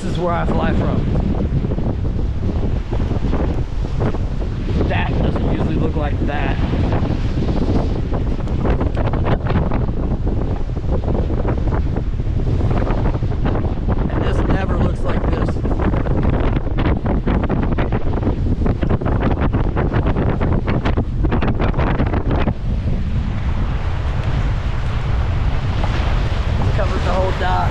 is where I fly from. That doesn't usually look like that. And this never looks like this. Covers the whole dock.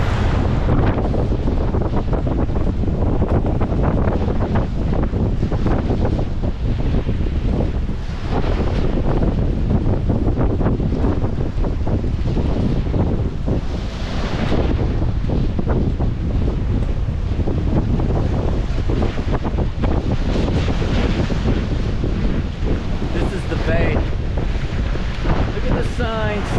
This is the bay. Look at the signs.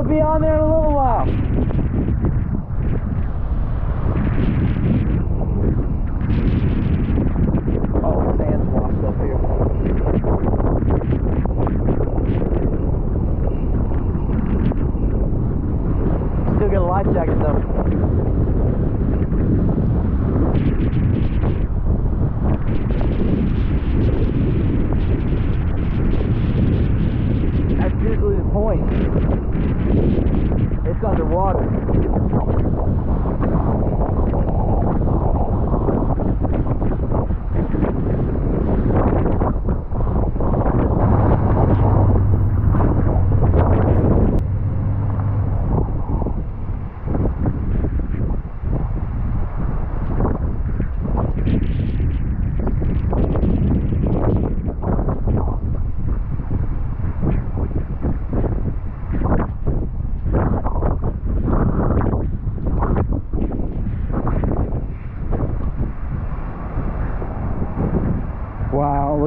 Be on there in a little while. Oh, sand's washed up here. Still get a life jacket though. That's usually the point. It's underwater.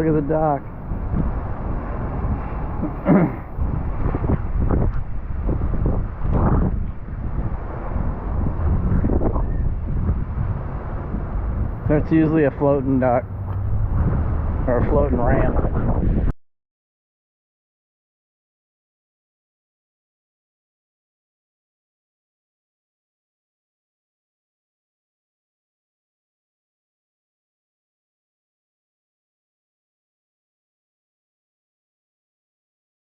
look at the dock. That's usually a floating dock or a floating ramp.